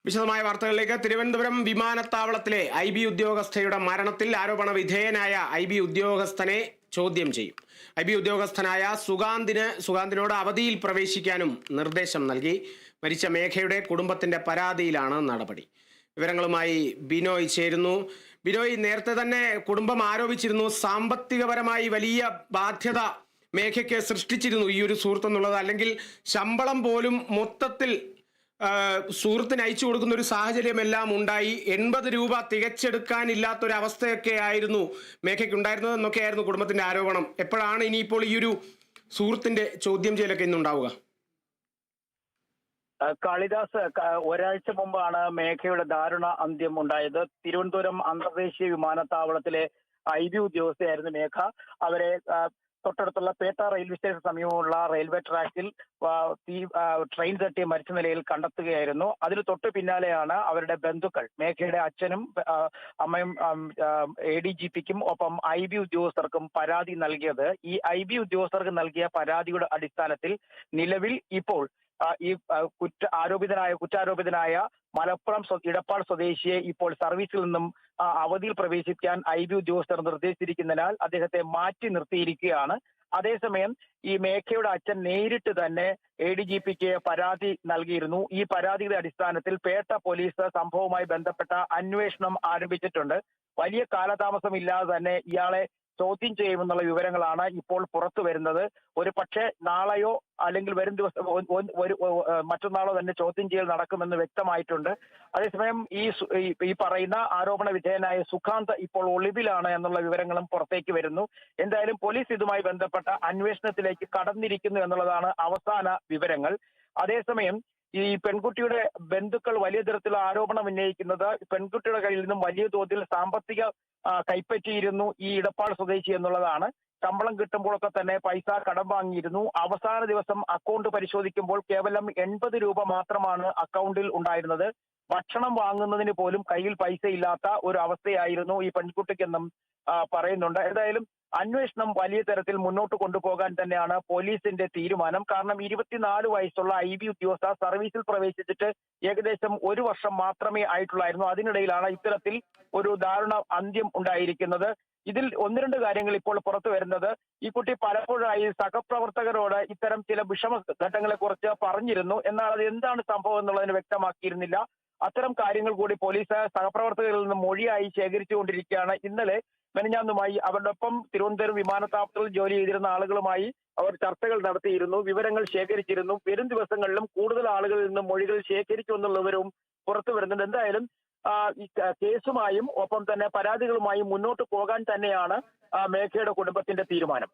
വിശദമായ വാർത്തകളിലേക്ക്. തിരുവനന്തപുരം വിമാനത്താവളത്തിലെ IB ഉദ്യോഗസ്ഥയുടെ മരണത്തിൽ ആരോപണ വിധേയനായ IB ഉദ്യോഗസ്ഥനെ ചോദ്യം ചെയ്യും. IB ഉദ്യോഗസ്ഥനായ സുഗാന്തിനോട് അവധിയിൽ പ്രവേശിക്കാനും നിർദ്ദേശം നൽകി. മരിച്ച മേഘയുടെ കുടുംബത്തിന്റെ പരാതിയിലാണ് നടപടി. വിവരങ്ങളുമായി ബിനോയ് ചേരുന്നു. ബിനോയ്, നേരത്തെ തന്നെ കുടുംബം ആരോപിച്ചിരുന്നു സാമ്പത്തികപരമായി വലിയ ബാധ്യത മേഘയ്ക്ക് സൃഷ്ടിച്ചിരുന്നു ഈ ഒരു സുഹൃത്ത് എന്നുള്ളത്. അല്ലെങ്കിൽ ശമ്പളം പോലും മൊത്തത്തിൽ സുഹൃത്തിന് അയച്ചു കൊടുക്കുന്ന ഒരു സാഹചര്യമെല്ലാം ഉണ്ടായി. 80 രൂപ തികച്ചെടുക്കാനില്ലാത്തൊരവസ്ഥയൊക്കെ ആയിരുന്നു മേഘയ്ക്ക് ഉണ്ടായിരുന്നത് എന്നൊക്കെയായിരുന്നു കുടുംബത്തിന്റെ ആരോപണം. എപ്പോഴാണ് ഇനിയിപ്പോൾ ഈ ഒരു സുഹൃത്തിന്റെ ചോദ്യം ചെയ്യലൊക്കെ ഇന്നുണ്ടാവുക? കാളിദാസ്, ഒരാഴ്ച മുമ്പാണ് മേഘയുടെ ദാരുണ അന്ത്യം ഉണ്ടായത്. തിരുവനന്തപുരം അന്തർദേശീയ വിമാനത്താവളത്തിലെ IB ഉദ്യോഗസ്ഥയായിരുന്നു മേഘ. അവരെ തൊട്ടടുത്തുള്ള പേട്ട റെയിൽവേ സ്റ്റേഷൻ സമീപമുള്ള റെയിൽവേ ട്രാക്കിൽ ട്രെയിൻ തട്ടി മരിച്ച നിലയിൽ കണ്ടെത്തുകയായിരുന്നു. അതിന് തൊട്ടു പിന്നാലെയാണ് അവരുടെ ബന്ധുക്കൾ, മേഘയുടെ അച്ഛനും അമ്മയും ADGPക്കും ഒപ്പം IB ഉദ്യോഗസ്ഥർക്കും പരാതി നൽകിയത്. ഈ IB ഉദ്യോഗസ്ഥർക്ക് നൽകിയ പരാതിയുടെ അടിസ്ഥാനത്തിൽ നിലവിൽ ഇപ്പോൾ ഈ കുറ്റാരോപിതനായ മലപ്പുറം ഇടപ്പാൾ സ്വദേശിയെ ഇപ്പോൾ സർവീസിൽ നിന്നും അവധിയിൽ പ്രവേശിക്കാൻ IB ഉദ്യോഗസ്ഥർ നിർദ്ദേശിച്ചിരിക്കുന്നതിനാൽ അദ്ദേഹത്തെ മാറ്റി നിർത്തിയിരിക്കുകയാണ്. അതേസമയം ഈ മേഘയുടെ അച്ഛൻ നേരിട്ട് തന്നെ ADGPക്ക് പരാതി നൽകിയിരുന്നു. ഈ പരാതിയുടെ അടിസ്ഥാനത്തിൽ പേട്ട പോലീസ് സംഭവവുമായി ബന്ധപ്പെട്ട അന്വേഷണം ആരംഭിച്ചിട്ടുണ്ട്. വലിയ കാലതാമസമില്ലാതെ തന്നെ ഇയാളെ ചോദ്യം ചെയ്യുമെന്നുള്ള വിവരങ്ങളാണ് ഇപ്പോൾ പുറത്തു വരുന്നത്. ഒരു പക്ഷേ നാളെയോ അല്ലെങ്കിൽ വരും ദിവസം മറ്റന്നാളോ തന്നെ ചോദ്യം ചെയ്യൽ നടക്കുമെന്ന് വ്യക്തമായിട്ടുണ്ട്. അതേസമയം ഈ പറയുന്ന ആരോപണ വിധേയനായ സുഖാന്ത് ഇപ്പോൾ ഒളിവിലാണ് എന്നുള്ള വിവരങ്ങളും പുറത്തേക്ക് വരുന്നു. എന്തായാലും പോലീസ് ഇതുമായി ബന്ധപ്പെട്ട അന്വേഷണത്തിലേക്ക് കടന്നിരിക്കുന്നു എന്നുള്ളതാണ് അവസാന വിവരങ്ങൾ. അതേസമയം ഈ പെൺകുട്ടിയുടെ ബന്ധുക്കൾ വലിയ തരത്തിലുള്ള ആരോപണം ഉന്നയിക്കുന്നത് പെൺകുട്ടിയുടെ കയ്യിൽ നിന്നും വലിയ തോതിൽ സാമ്പത്തിക കൈപ്പറ്റിയിരുന്നു ഈ ഇടപ്പാൾ സ്വദേശി എന്നുള്ളതാണ്. ശമ്പളം കിട്ടുമ്പോഴൊക്കെ തന്നെ പൈസ കടം വാങ്ങിയിരുന്നു. അവസാന ദിവസം അക്കൗണ്ട് പരിശോധിക്കുമ്പോൾ കേവലം 80 രൂപ മാത്രമാണ് അക്കൗണ്ടിൽ ഉണ്ടായിരുന്നത്. ഭക്ഷണം വാങ്ങുന്നതിന് പോലും കയ്യിൽ പൈസ ഇല്ലാത്ത ഒരു അവസ്ഥയായിരുന്നു ഈ പെൺകുട്ടിക്കെന്നും പറയുന്നുണ്ട്. ഏതായാലും അന്വേഷണം വലിയ തരത്തിൽ മുന്നോട്ട് കൊണ്ടുപോകാൻ തന്നെയാണ് പോലീസിന്റെ തീരുമാനം. കാരണം 24 വയസ്സുള്ള IB ഉദ്യോഗസ്ഥ സർവീസിൽ പ്രവേശിച്ചിട്ട് ഏകദേശം 1 വർഷം മാത്രമേ ആയിട്ടുള്ളായിരുന്നു. അതിനിടയിലാണ് ഇത്തരത്തിൽ ഒരു ദാരുണ അന്ത്യം ഉണ്ടായിരിക്കുന്നത്. ഇതിൽ 1-2 കാര്യങ്ങൾ ഇപ്പോൾ പുറത്തു വരുന്നത്, ഈ കുട്ടി പലപ്പോഴായി സഹപ്രവർത്തകരോട് ഇത്തരം ചില വിഷമഘട്ടങ്ങളെ കുറിച്ച് പറഞ്ഞിരുന്നു. എന്നാൽ അത് എന്താണ് സംഭവം എന്നുള്ളതിന് വ്യക്തമാക്കിയിരുന്നില്ല. അത്തരം കാര്യങ്ങൾ കൂടി പോലീസ് സഹപ്രവർത്തകരിൽ നിന്ന് മൊഴിയായി ശേഖരിച്ചുകൊണ്ടിരിക്കുകയാണ്. ഇന്നലെ മെനഞ്ഞാന്നുമായി അവരുടെ ഒപ്പം തിരുവനന്തപുരം വിമാനത്താവളത്തിൽ ജോലി ചെയ്തിരുന്ന ആളുകളുമായി അവർ ചർച്ചകൾ നടത്തിയിരുന്നു, വിവരങ്ങൾ ശേഖരിച്ചിരുന്നു. വരും ദിവസങ്ങളിലും കൂടുതൽ ആളുകളിൽ നിന്ന് മൊഴികൾ ശേഖരിച്ചു എന്നുള്ള വിവരവും പുറത്തു വരുന്നുണ്ട്. എന്തായാലും ഈ കേസുമായും ഒപ്പം തന്നെ പരാതികളുമായും മുന്നോട്ട് പോകാൻ തന്നെയാണ് മേഘയുടെ കുടുംബത്തിന്റെ തീരുമാനം.